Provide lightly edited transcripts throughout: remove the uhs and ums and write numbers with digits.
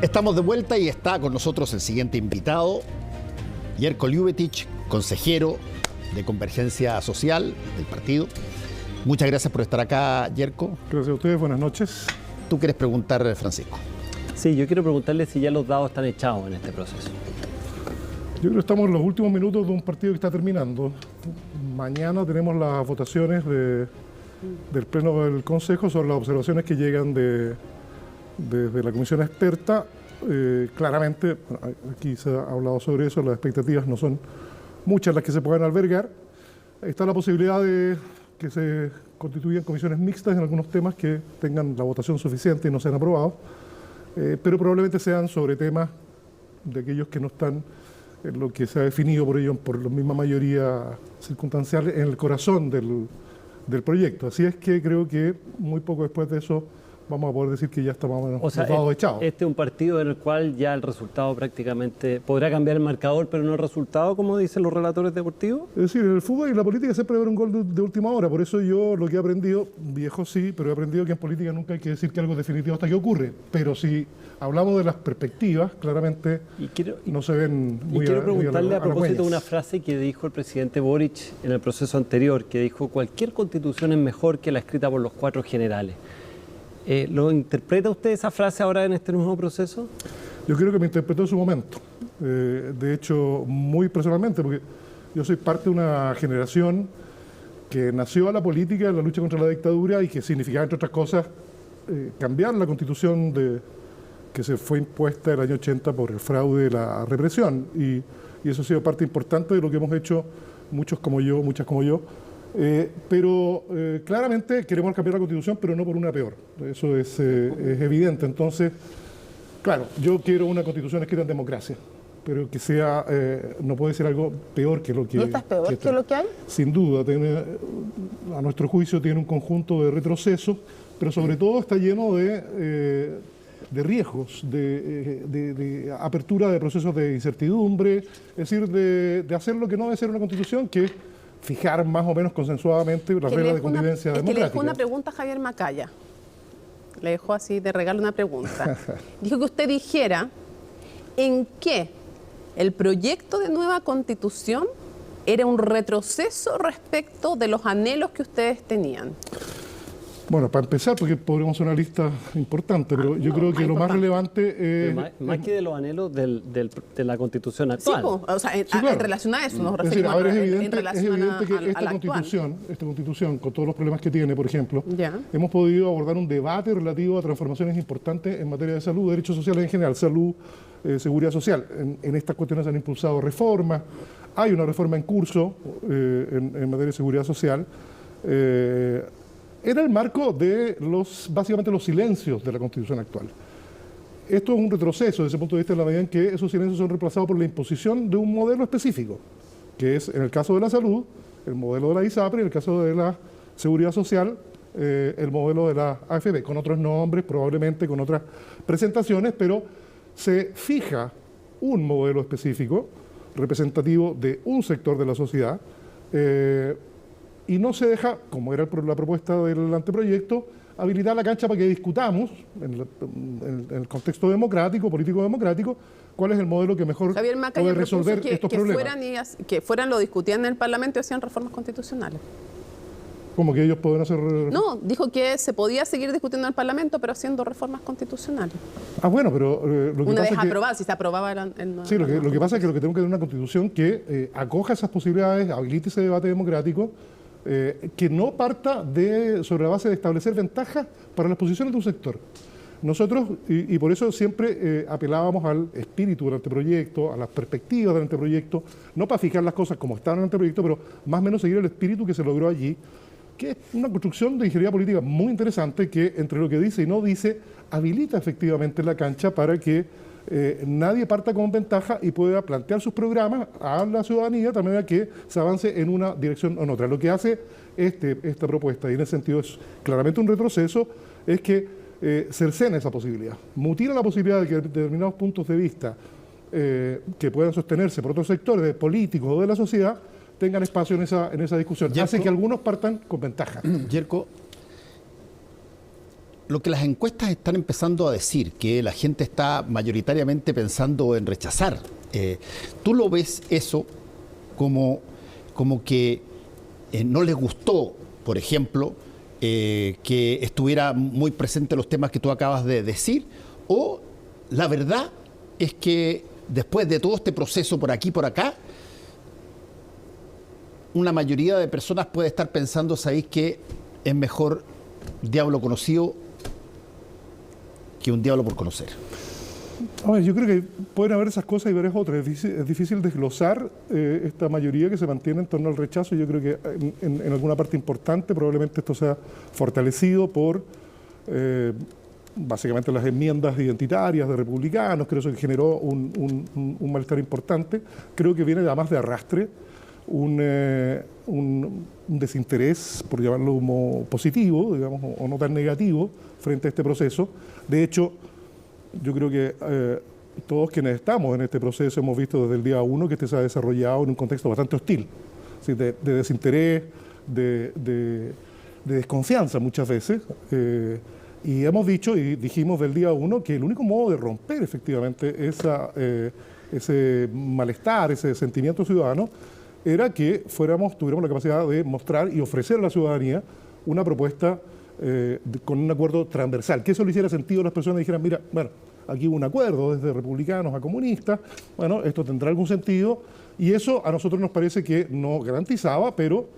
Estamos de vuelta y está con nosotros el siguiente invitado, Jerko Ljubetić, consejero de Convergencia Social del partido. Muchas gracias por estar acá, Jerko. Gracias a ustedes, buenas noches. ¿Tú quieres preguntar, Francisco? Sí, yo quiero preguntarle si ya los dados están echados en este proceso. Yo creo que estamos en los últimos minutos de un partido que está terminando. Mañana tenemos las votaciones del Pleno del Consejo sobre las observaciones que llegan desde la Comisión Experta. Claramente, aquí se ha hablado sobre eso, las expectativas no son muchas las que se puedan albergar. Está la posibilidad de que se constituyan comisiones mixtas en algunos temas que tengan la votación suficiente y no sean aprobados, pero probablemente sean sobre temas de aquellos que no están en lo que se ha definido por ellos, por la misma mayoría circunstancial, en el corazón del proyecto. Así es que creo que muy poco después de eso vamos a poder decir que ya está más o menos los echados. Este es un partido en el cual ya el resultado prácticamente podrá cambiar el marcador, pero no el resultado, como dicen los relatores deportivos. Es decir, en el fútbol y en la política siempre va a haber un gol de última hora. Por eso yo lo que he aprendido, viejo sí, pero he aprendido que en política nunca hay que decir que algo es definitivo hasta que ocurre. Pero si hablamos de las perspectivas, claramente no se ven muy quiero preguntarle a propósito de una una frase que dijo el presidente Boric en el proceso anterior, que dijo: cualquier constitución es mejor que la escrita por los 4 generales. ¿Lo interpreta usted esa frase ahora en este nuevo proceso? Yo creo que me interpretó en su momento. De hecho, muy personalmente, porque yo soy parte de una generación que nació a la política en la lucha contra la dictadura y que significaba, entre otras cosas, cambiar la constitución que se fue impuesta el año 80 por el fraude y la represión. Y eso ha sido parte importante de lo que hemos hecho muchos como yo, muchas como yo. Pero claramente queremos cambiar la Constitución, pero no por una peor. Eso es evidente. Entonces, claro, yo quiero una Constitución escrita en democracia, pero que sea, no puede ser algo peor que lo que... ¿Y esta es peor que lo que hay? Sin duda. A nuestro juicio tiene un conjunto de retrocesos, pero sobre todo está lleno de riesgos, de apertura de procesos de incertidumbre, es decir, de hacer lo que no debe ser una Constitución, que es fijar más o menos consensuadamente las reglas de convivencia democrática. Le dejó una pregunta a Javier Macaya. Le dejó así de regalo una pregunta. Dijo que usted dijera en qué el proyecto de nueva Constitución era un retroceso respecto de los anhelos que ustedes tenían. Bueno, para empezar, porque podríamos hacer una lista importante, pero yo creo que lo más relevante es... Más que de los anhelos de la Constitución actual. Sí, o sea, claro. En relación a eso nos Es decir, referimos. es evidente que a la esta Constitución, con todos los problemas que tiene, por ejemplo, ya, hemos podido abordar un debate relativo a transformaciones importantes en materia de salud, derechos sociales en general, salud, seguridad social. En estas cuestiones se han impulsado reformas, hay una reforma en curso en materia de seguridad social. Era el marco de básicamente los silencios de la Constitución actual. Esto es un retroceso desde ese punto de vista, en la medida en que esos silencios son reemplazados por la imposición de un modelo específico, que es, en el caso de la salud, el modelo de la ISAPRE, en el caso de la seguridad social, el modelo de la AFP, con otros nombres, probablemente con otras presentaciones, pero se fija un modelo específico, representativo de un sector de la sociedad, y no se deja, como era la propuesta del anteproyecto, habilitar la cancha para que discutamos, en el contexto democrático, político-democrático, cuál es el modelo que mejor puede resolver estos problemas. Que fueran, lo discutían en el Parlamento y hacían reformas constitucionales. ¿Cómo que ellos pueden hacer...? No, dijo que se podía seguir discutiendo en el Parlamento, pero haciendo reformas constitucionales. Ah, bueno, pero lo que una pasa vez que... aprobada, si se aprobaba el Sí, lo que pasa es que lo que tenemos que tener una Constitución que acoja esas posibilidades, habilite ese debate democrático, que no parta sobre la base de establecer ventajas para las posiciones de un sector. Nosotros, y por eso siempre apelábamos al espíritu del anteproyecto, a las perspectivas del anteproyecto, no para fijar las cosas como estaban en el anteproyecto, pero más o menos seguir el espíritu que se logró allí, que es una construcción de ingeniería política muy interesante que, entre lo que dice y no dice, habilita efectivamente la cancha para que nadie parta con ventaja y pueda plantear sus programas a la ciudadanía, también a que se avance en una dirección o en otra. Lo que hace esta propuesta, y en ese sentido es claramente un retroceso, es que cercena esa posibilidad, mutila la posibilidad de que determinados puntos de vista que puedan sostenerse por otros sectores políticos o de la sociedad tengan espacio en esa discusión. Jerko, hace que algunos partan con ventaja. Jerko, lo que las encuestas están empezando a decir, que la gente está mayoritariamente pensando en rechazar. ¿Tú lo ves eso como que no les gustó, por ejemplo, que estuviera muy presente los temas que tú acabas de decir? ¿O la verdad es que después de todo este proceso por aquí y por acá, una mayoría de personas puede estar pensando, ¿sabéis que es mejor diablo conocido que un diablo por conocer? A ver, yo creo que pueden haber esas cosas y varias otras. Es difícil desglosar esta mayoría que se mantiene en torno al rechazo. Yo creo que en alguna parte importante probablemente esto sea fortalecido por básicamente las enmiendas identitarias de republicanos. Creo que eso generó un malestar importante. Creo que viene además de arrastre un desinterés, por llamarlo como positivo, digamos, o no tan negativo frente a este proceso. De hecho, yo creo que todos quienes estamos en este proceso hemos visto desde el día 1 que este se ha desarrollado en un contexto bastante hostil, ¿sí? de desinterés, de desconfianza muchas veces. Y hemos dicho y dijimos del día 1 que el único modo de romper efectivamente ese malestar, ese sentimiento ciudadano, era que tuviéramos la capacidad de mostrar y ofrecer a la ciudadanía una propuesta con un acuerdo transversal, que eso le hiciera sentido a las personas y dijeran, mira, bueno, aquí hubo un acuerdo desde republicanos a comunistas, bueno, esto tendrá algún sentido, y eso a nosotros nos parece que no garantizaba, pero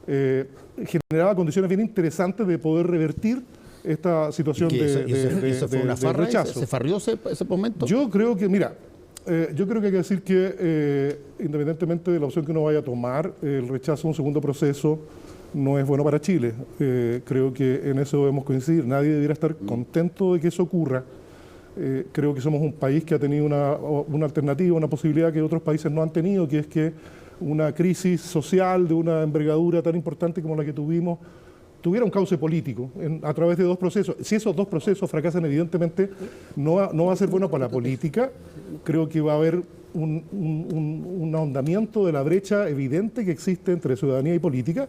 generaba condiciones bien interesantes de poder revertir esta situación ¿Eso fue una farra? rechazo. ¿Se farrió ese momento? Yo creo que, mira, yo creo que hay que decir que independientemente de la opción que uno vaya a tomar, el rechazo a un segundo proceso no es bueno para Chile. Creo que en eso debemos coincidir. Nadie debiera estar contento de que eso ocurra. Creo que somos un país que ha tenido una alternativa, una posibilidad que otros países no han tenido, que es que una crisis social de una envergadura tan importante como la que tuvimos tuviera un cauce político a través de dos procesos. Si esos dos procesos fracasan, evidentemente no va a ser bueno para la política. Creo que va a haber un ahondamiento de la brecha evidente que existe entre ciudadanía y política.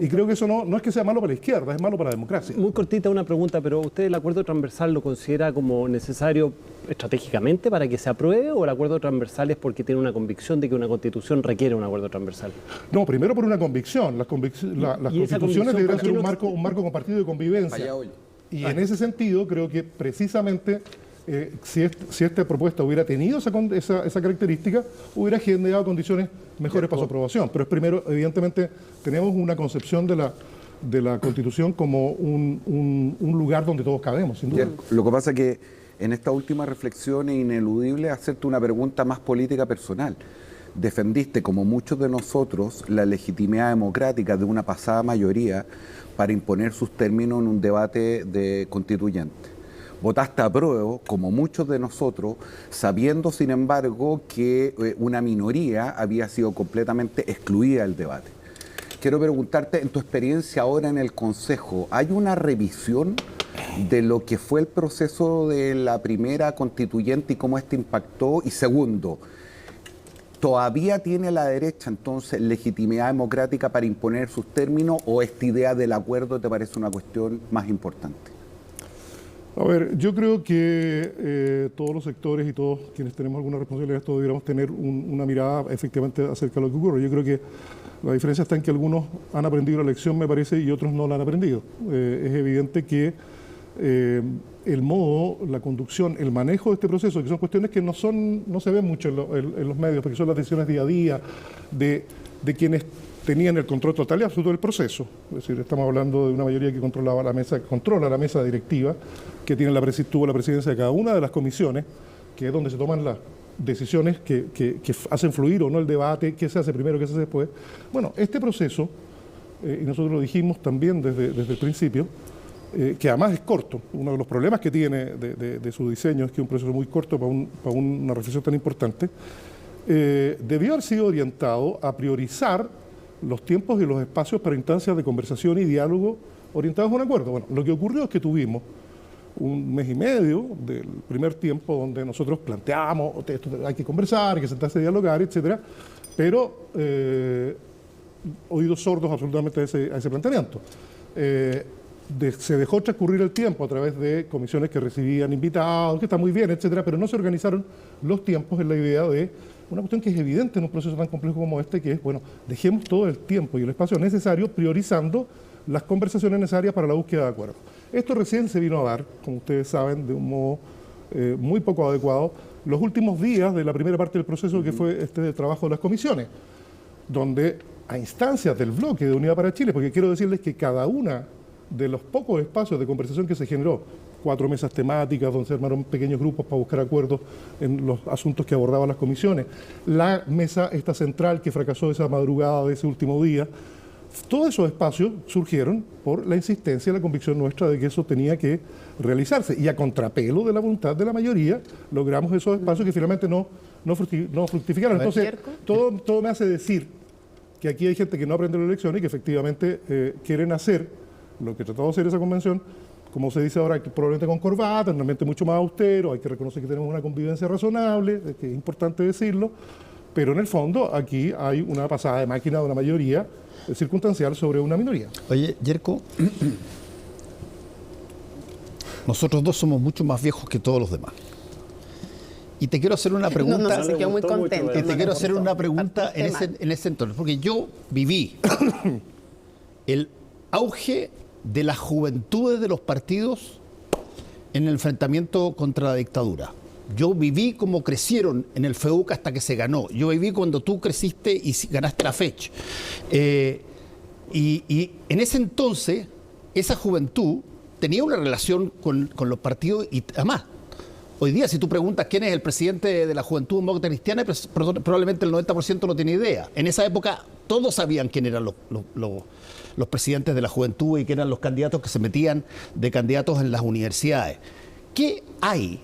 Y creo que eso no es que sea malo para la izquierda, es malo para la democracia. Muy cortita una pregunta, pero ¿usted el acuerdo transversal lo considera como necesario estratégicamente para que se apruebe, o el acuerdo transversal es porque tiene una convicción de que una constitución requiere un acuerdo transversal? No, primero por una convicción. Las constituciones deberían ser un marco compartido de convivencia. Y en ese sentido creo que precisamente si esta propuesta hubiera tenido esa característica, hubiera generado condiciones mejores para su aprobación. Pero es primero, evidentemente, tenemos una concepción de la Constitución como un lugar donde todos cabemos, sin duda. Lo que pasa es que en esta última reflexión es ineludible hacerte una pregunta más política personal. Defendiste, como muchos de nosotros, la legitimidad democrática de una pasada mayoría para imponer sus términos en un debate constituyente. Votaste a prueba, como muchos de nosotros, sabiendo, sin embargo, que una minoría había sido completamente excluida del debate. Quiero preguntarte, en tu experiencia ahora en el Consejo, ¿hay una revisión de lo que fue el proceso de la primera constituyente y cómo este impactó? Y segundo, ¿todavía tiene la derecha entonces legitimidad democrática para imponer sus términos, o esta idea del acuerdo te parece una cuestión más importante? A ver, yo creo que todos los sectores y todos quienes tenemos alguna responsabilidad, todos deberíamos tener una mirada efectivamente acerca de lo que ocurre. Yo creo que la diferencia está en que algunos han aprendido la lección, me parece, y otros no la han aprendido. Es evidente que el modo, la conducción, el manejo de este proceso, que son cuestiones que no se ven mucho en los medios, porque son las decisiones día a día de quienes tenían el control total y absoluto del proceso. Es decir, estamos hablando de una mayoría que controla la mesa directiva, que tuvo la presidencia de cada una de las comisiones, que es donde se toman las decisiones que hacen fluir o no el debate, qué se hace primero, qué se hace después. Bueno, este proceso, y nosotros lo dijimos también desde el principio, que además es corto. Uno de los problemas que tiene de su diseño es que es un proceso muy corto para una reflexión tan importante, debió haber sido orientado a priorizar los tiempos y los espacios para instancias de conversación y diálogo orientados a un acuerdo. Bueno, lo que ocurrió es que tuvimos un mes y medio del primer tiempo donde nosotros planteábamos, esto hay que conversar, hay que sentarse a dialogar, etcétera, pero oídos sordos absolutamente a ese planteamiento. se dejó transcurrir el tiempo a través de comisiones que recibían invitados, que está muy bien, etcétera, pero no se organizaron los tiempos en la idea de una cuestión que es evidente en un proceso tan complejo como este, que es, bueno, dejemos todo el tiempo y el espacio necesario priorizando las conversaciones necesarias para la búsqueda de acuerdos. Esto recién se vino a dar, como ustedes saben, de un modo muy poco adecuado, los últimos días de la primera parte del proceso, que fue este trabajo de las comisiones, donde a instancias del bloque de Unidad para Chile, porque quiero decirles que cada una de los pocos espacios de conversación que se generó, 4 mesas temáticas donde se armaron pequeños grupos para buscar acuerdos en los asuntos que abordaban las comisiones, la mesa esta central que fracasó esa madrugada de ese último día, todos esos espacios surgieron por la insistencia y la convicción nuestra de que eso tenía que realizarse. Y a contrapelo de la voluntad de la mayoría, logramos esos espacios que finalmente no fructificaron. Entonces, todo me hace decir que aquí hay gente que no aprende la lección y que efectivamente quieren hacer lo que trató de hacer esa convención, como se dice ahora, probablemente con corbata, en un ambiente mucho más austero. Hay que reconocer que tenemos una convivencia razonable, que es importante decirlo, pero en el fondo aquí hay una pasada de máquina de una mayoría circunstancial sobre una minoría. Oye, Yerko, nosotros dos somos mucho más viejos que todos los demás. Y te quiero hacer una pregunta. No, se quedó muy contento. Y te quiero hacer una pregunta en ese entorno, porque yo viví el auge de las juventudes de los partidos en el enfrentamiento contra la dictadura. Yo viví cómo crecieron en el FEUC hasta que se ganó. Yo viví cuando tú creciste y ganaste la FECH. Y en ese entonces, esa juventud tenía una relación con los partidos y además, hoy día si tú preguntas quién es el presidente de la Juventud Demócrata Cristiana, probablemente el 90% no tiene idea. En esa época todos sabían quién eran los presidentes de la juventud y quién eran los candidatos que se metían de candidatos en las universidades. ¿Qué hay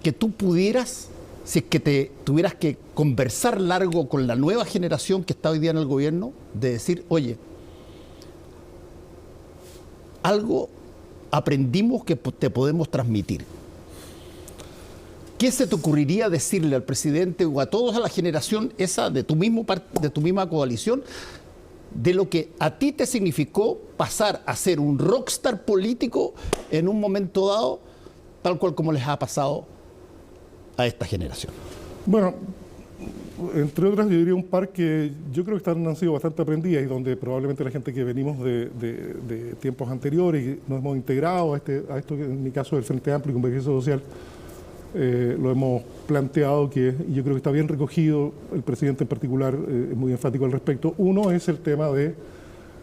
que tú pudieras, si es que te tuvieras que conversar largo con la nueva generación que está hoy día en el gobierno, de decir, oye, algo aprendimos que te podemos transmitir? ¿Qué se te ocurriría decirle al presidente o a toda la generación esa de tu misma coalición, de lo que a ti te significó pasar a ser un rockstar político en un momento dado, tal cual como les ha pasado a esta generación? Bueno, entre otras yo diría un par que yo creo que han sido bastante aprendidas y donde probablemente la gente que venimos de tiempos anteriores y nos hemos integrado a esto que en mi caso del Frente Amplio y Convergencia Social, lo hemos planteado, que yo creo que está bien recogido, el presidente en particular es muy enfático al respecto. Uno es el tema de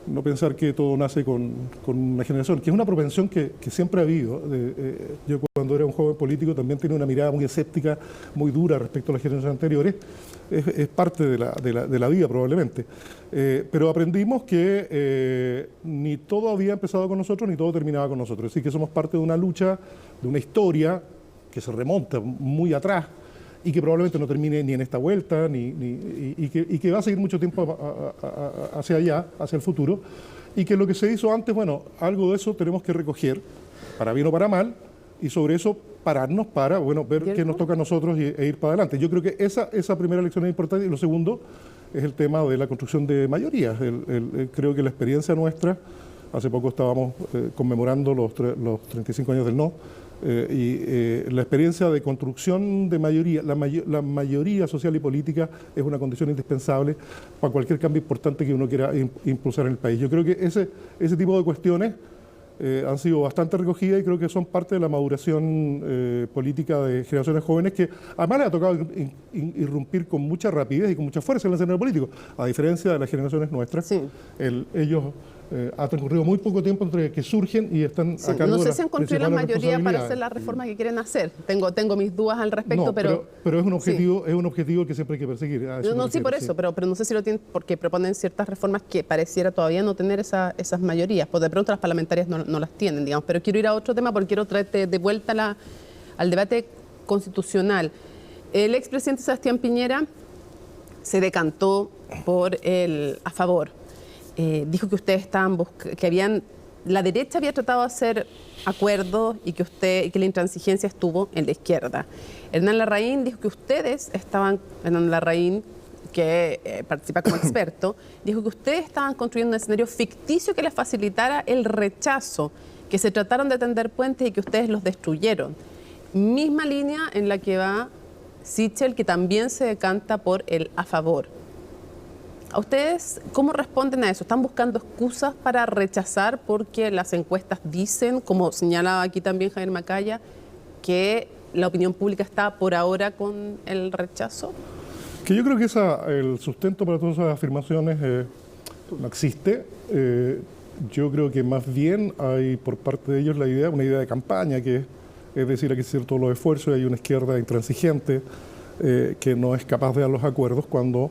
no pensar que todo nace con una generación, que es una propensión que siempre ha habido. Yo cuando era un joven político también tenía una mirada muy escéptica, muy dura respecto a las generaciones anteriores. Es parte de la vida probablemente. Pero aprendimos que ni todo había empezado con nosotros, ni todo terminaba con nosotros. Así que somos parte de una lucha, de una historia que se remonta muy atrás y que probablemente no termine ni en esta vuelta, y que va a seguir mucho tiempo hacia allá, hacia el futuro, y que lo que se hizo antes, bueno, algo de eso tenemos que recoger, para bien o para mal, y sobre eso pararnos para, bueno, ver qué nos toca a nosotros e ir para adelante. Yo creo que esa primera lección es importante, y lo segundo es el tema de la construcción de mayorías. Creo que la experiencia nuestra, hace poco estábamos conmemorando los 35 años del no, la experiencia de construcción de mayoría, la mayoría social y política es una condición indispensable para cualquier cambio importante que uno quiera impulsar en el país. Yo creo que ese tipo de cuestiones han sido bastante recogidas y creo que son parte de la maduración política de generaciones jóvenes que además les ha tocado irrumpir con mucha rapidez y con mucha fuerza en el escenario político, a diferencia de las generaciones nuestras. Sí. Ellos ha transcurrido muy poco tiempo entre que surgen y están a cargo de las principales responsabilidades. No sé si han construido la mayoría para hacer la reforma que quieren hacer. Tengo mis dudas al respecto, no, pero es un objetivo, sí. Es un objetivo que siempre hay que perseguir. Sí, por eso, pero no sé si lo tienen, porque proponen ciertas reformas que pareciera todavía no tener esas mayorías. Pues de pronto las parlamentarias no las tienen, digamos. Pero quiero ir a otro tema porque quiero traerte de vuelta al debate constitucional. El expresidente Sebastián Piñera se decantó a favor. Dijo que ustedes estaban la derecha había tratado de hacer acuerdos y que la intransigencia estuvo en la izquierda. Hernán Larraín dijo que Hernán Larraín que participa como experto, dijo que ustedes estaban construyendo un escenario ficticio que les facilitara el rechazo, que se trataron de tender puentes y que ustedes los destruyeron. Misma línea en la que va Sichel, que también se decanta por el a favor. ¿A ustedes cómo responden a eso? ¿Están buscando excusas para rechazar porque las encuestas dicen, como señalaba aquí también Javier Macaya, que la opinión pública está por ahora con el rechazo? Que yo creo que el sustento para todas esas afirmaciones no existe. Yo creo que más bien hay por parte de ellos una idea de campaña, que es decir, hay que hacer todos los esfuerzos y hay una izquierda intransigente que no es capaz de dar los acuerdos cuando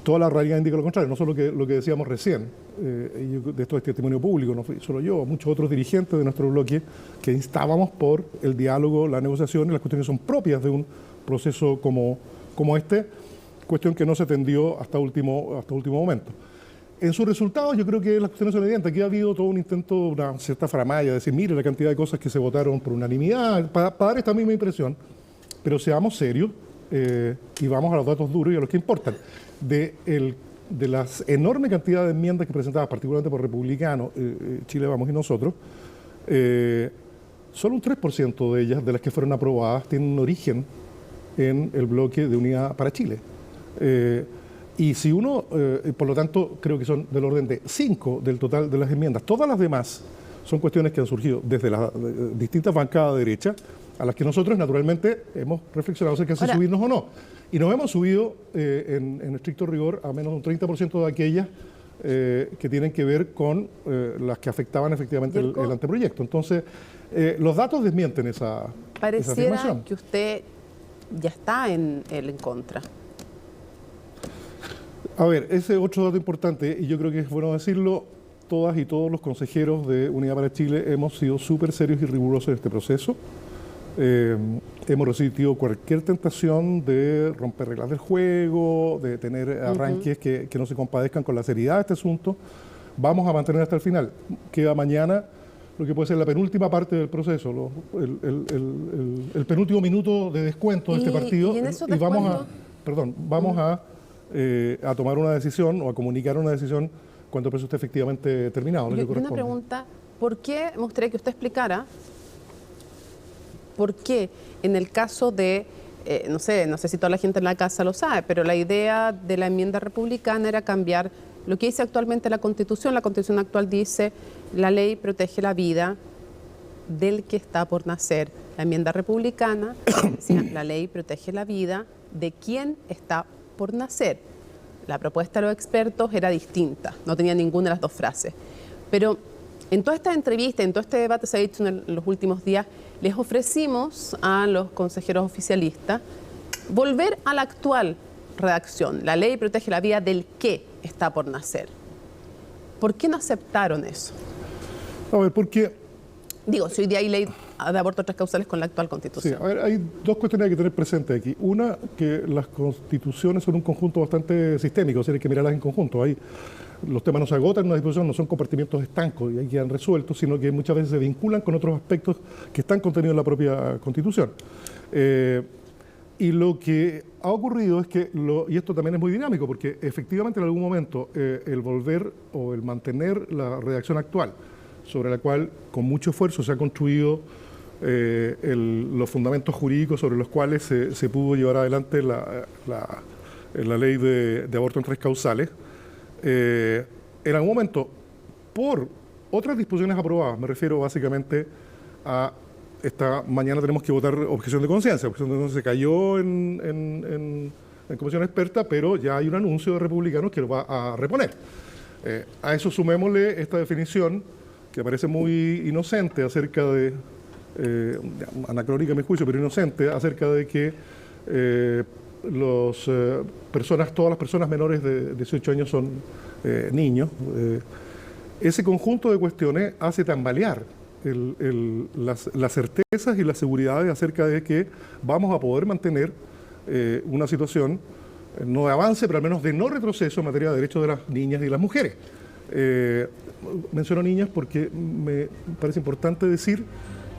toda la realidad indica lo contrario. No solo lo que decíamos recién, de esto es testimonio público, no fui solo yo, muchos otros dirigentes de nuestro bloque que instábamos por el diálogo, la negociación y las cuestiones son propias de un proceso como este, cuestión que no se tendió hasta último momento. En sus resultados yo creo que las cuestiones son evidentes. Aquí ha habido todo un intento, una cierta faramalla, de decir, mire la cantidad de cosas que se votaron por unanimidad, para dar esta misma impresión, pero seamos serios y vamos a los datos duros y a los que importan. De las enorme cantidad de enmiendas que presentadas, particularmente por republicanos, Chile Vamos y nosotros, solo un 3% de ellas, de las que fueron aprobadas, tienen un origen en el bloque de Unidad para Chile. Y si uno, por lo tanto, creo que son del orden de 5 del total de las enmiendas. Todas las demás son cuestiones que han surgido desde las distintas bancadas de derecha, a las que nosotros naturalmente hemos reflexionado acerca de si subirnos o no. Y nos hemos subido en estricto rigor a menos de un 30% de aquellas que tienen que ver con las que afectaban efectivamente el anteproyecto. Entonces, los datos desmienten esa afirmación. Pareciera que usted ya está en contra. A ver, ese otro dato importante, y yo creo que es bueno decirlo, todas y todos los consejeros de Unidad para Chile hemos sido súper serios y rigurosos en este proceso. Hemos resistido cualquier tentación de romper reglas del juego, de tener arranques que no se compadezcan con la seriedad de este asunto. Vamos a mantener hasta el final. Queda mañana lo que puede ser la penúltima parte del proceso, el penúltimo minuto de descuento de este partido. Y vamos a tomar una decisión o a comunicar una decisión cuando el proceso esté efectivamente terminado. Y una pregunta, ¿por qué me gustaría que usted explicara por qué en el caso de, no sé si toda la gente en la casa lo sabe, pero la idea de la enmienda republicana era cambiar lo que dice actualmente la Constitución? La Constitución actual dice, la ley protege la vida del que está por nacer. La enmienda republicana decía, la ley protege la vida de quien está por nacer. La propuesta de los expertos era distinta, no tenía ninguna de las dos frases. Pero en toda esta entrevista, en todo este debate se ha dicho en los últimos días, les ofrecimos a los consejeros oficialistas volver a la actual redacción. La ley protege la vida del que está por nacer. ¿Por qué no aceptaron eso? A ver, porque... Digo, si hoy día hay ley de aborto tras causales con la actual Constitución. Sí, a ver, hay dos cuestiones que hay que tener presentes aquí. Una, que las constituciones son un conjunto bastante sistémico, o sea, hay que mirarlas en conjunto. Los temas no se agotan en una disposición, no son compartimientos estancos y ahí quedan resueltos, sino que muchas veces se vinculan con otros aspectos que están contenidos en la propia Constitución. Y lo que ha ocurrido es que, y esto también es muy dinámico, porque efectivamente en algún momento el volver o el mantener la redacción actual, sobre la cual con mucho esfuerzo se ha construido los fundamentos jurídicos sobre los cuales se pudo llevar adelante la ley de aborto en 3 causales, en algún momento, por otras disposiciones aprobadas, me refiero básicamente a mañana tenemos que votar objeción de conciencia. Objeción de conciencia se cayó en comisión experta, pero ya hay un anuncio de republicanos que lo va a reponer. A eso sumémosle esta definición que parece muy inocente acerca de, anacrónica a mi juicio, pero inocente, acerca de que todas las personas menores de 18 años son niños. Ese conjunto de cuestiones hace tambalear las certezas y las seguridades acerca de que vamos a poder mantener una situación, no de avance, pero al menos de no retroceso en materia de derechos de las niñas y las mujeres. Menciono niñas porque me parece importante decir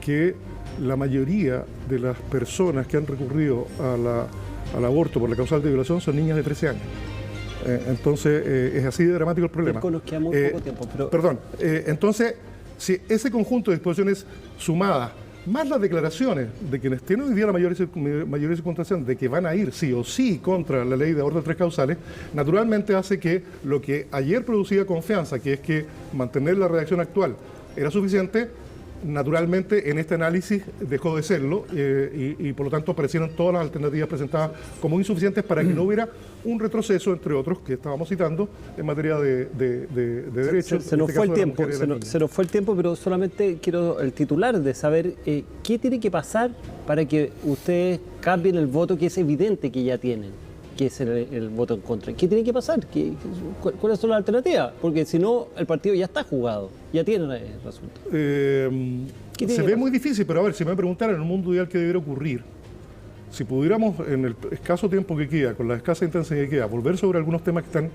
que la mayoría de las personas que han recurrido a al aborto por la causal de violación son niñas de 13 años. Entonces, es así de dramático el problema. Nos queda muy poco tiempo, pero... Perdón, entonces, si ese conjunto de disposiciones sumadas, más las declaraciones de quienes tienen hoy día la mayoría circunstancial de que van a ir sí o sí contra la ley de aborto de 3 causales, naturalmente hace que lo que ayer producía confianza, que es que mantener la redacción actual era suficiente, naturalmente en este análisis dejó de serlo y por lo tanto aparecieron todas las alternativas presentadas como insuficientes para que no hubiera un retroceso, entre otros, que estábamos citando en materia de derechos. Se nos fue el tiempo, se nos fue el tiempo, pero solamente quiero el titular de saber qué tiene que pasar para que ustedes cambien el voto que es evidente que ya tienen, que es el voto en contra. ¿Qué tiene que pasar? ¿Cuáles son las alternativas? Porque si no, el partido ya está jugado, ya tiene el resultado. Se ve muy difícil, pero a ver, si me preguntaran en un mundo ideal qué debería ocurrir, si pudiéramos en el escaso tiempo que queda, con la escasa intensidad que queda, volver sobre algunos temas que están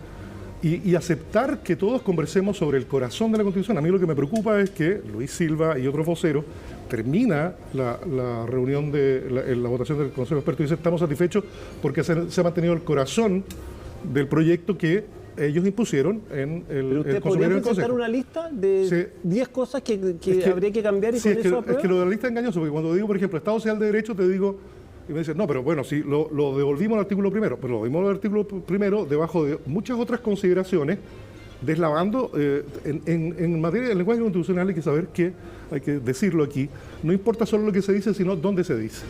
y aceptar que todos conversemos sobre el corazón de la Constitución. A mí lo que me preocupa es que Luis Silva y otros voceros termina la reunión la votación del Consejo de Expertos y dice estamos satisfechos porque se ha mantenido el corazón del proyecto que ellos impusieron en ¿Pero usted podría presentar una lista de 10 cosas que habría que cambiar y con eso aprueba? Es que lo de la lista es engañoso, porque cuando digo, por ejemplo, Estado Social de Derecho, te digo, y me dicen, no, pero bueno, si lo devolvimos al artículo primero, pero lo devolvimos al artículo primero debajo de muchas otras consideraciones, deslavando, en materia de lenguaje constitucional hay que saber que, hay que decirlo aquí, no importa solo lo que se dice, sino dónde se dice.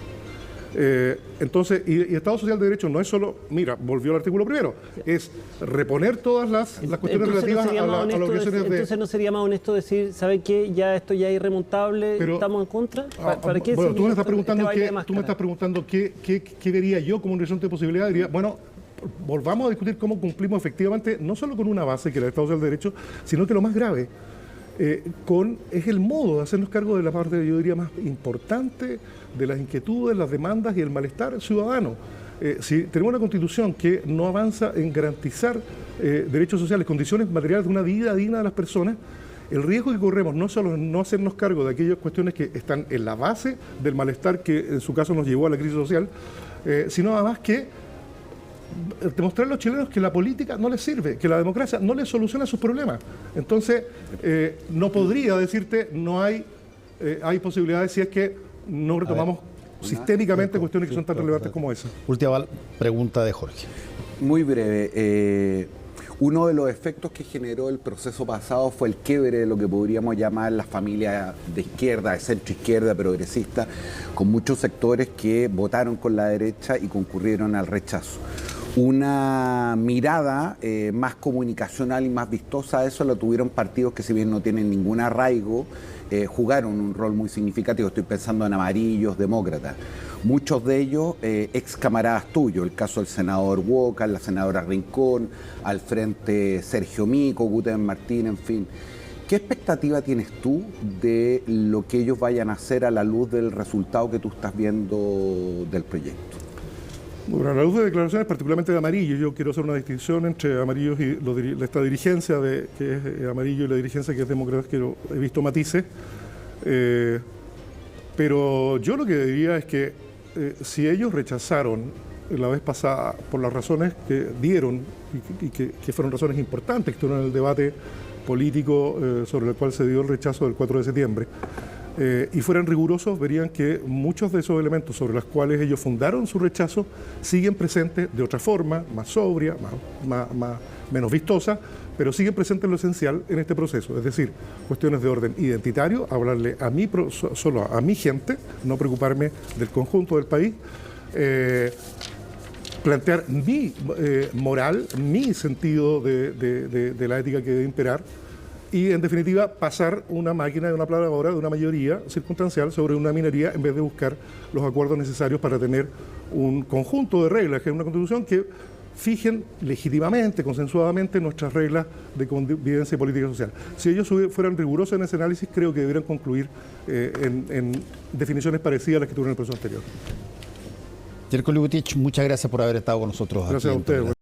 Entonces, y Estado Social de Derecho no es solo, mira, volvió al artículo primero, es reponer todas las cuestiones relativas a las obligaciones de... Entonces, ¿no sería más honesto decir, ¿sabe qué? Ya esto ya es irremontable, estamos en contra? ¿Para qué? Bueno, tú me estás preguntando qué vería yo como un horizonte de posibilidad. Diría, bueno, volvamos a discutir cómo cumplimos efectivamente, no solo con una base que es el Estado Social de Derecho, sino que lo más grave, es el modo de hacernos cargo de la parte, yo diría, más importante de las inquietudes, las demandas y el malestar ciudadano. Si tenemos una Constitución que no avanza en garantizar derechos sociales, condiciones materiales de una vida digna de las personas, el riesgo que corremos no solo es no hacernos cargo de aquellas cuestiones que están en la base del malestar que en su caso nos llevó a la crisis social, sino además que demostrar a los chilenos que la política no les sirve, que la democracia no les soluciona sus problemas. Entonces, no podría decirte, no hay posibilidades si es que no retomamos sistémicamente cuestiones que son tan relevantes como esa. Última pregunta de Jorge. Muy breve. Uno de los efectos que generó el proceso pasado fue el quiebre de lo que podríamos llamar la familia de izquierda, de centro izquierda, progresista, con muchos sectores que votaron con la derecha y concurrieron al rechazo. Una mirada más comunicacional y más vistosa a eso la tuvieron partidos que, si bien no tienen ningún arraigo, jugaron un rol muy significativo. Estoy pensando en amarillos, demócratas. Muchos de ellos ex camaradas tuyos, el caso del senador Walker, la senadora Rincón, al frente Sergio Mico, Guten Martín, en fin. ¿Qué expectativa tienes tú de lo que ellos vayan a hacer a la luz del resultado que tú estás viendo del proyecto? Bueno, a la luz de declaraciones, particularmente de Amarillo, yo quiero hacer una distinción entre Amarillos y esta dirigencia que es Amarillo y la dirigencia que es demócrata, que he visto matices. Pero yo lo que diría es que si ellos rechazaron la vez pasada por las razones que dieron y que fueron razones importantes que estuvieron en el debate político sobre el cual se dio el rechazo del 4 de septiembre, y fueran rigurosos, verían que muchos de esos elementos sobre los cuales ellos fundaron su rechazo siguen presentes de otra forma, más sobria, menos vistosa, pero siguen presentes en lo esencial en este proceso. Es decir, cuestiones de orden identitario, hablarle a mí, solo a mi gente, no preocuparme del conjunto del país, plantear mi moral, mi sentido de la ética que debe imperar, y en definitiva pasar una máquina de una palabra de una mayoría circunstancial sobre una minoría en vez de buscar los acuerdos necesarios para tener un conjunto de reglas, que es una Constitución que fijen legítimamente, consensuadamente nuestras reglas de convivencia política y social. Si ellos fueran rigurosos en ese análisis, creo que deberían concluir en definiciones parecidas a las que tuvieron en el proceso anterior. Jerko Libutich, muchas gracias por haber estado con nosotros. Gracias a ustedes.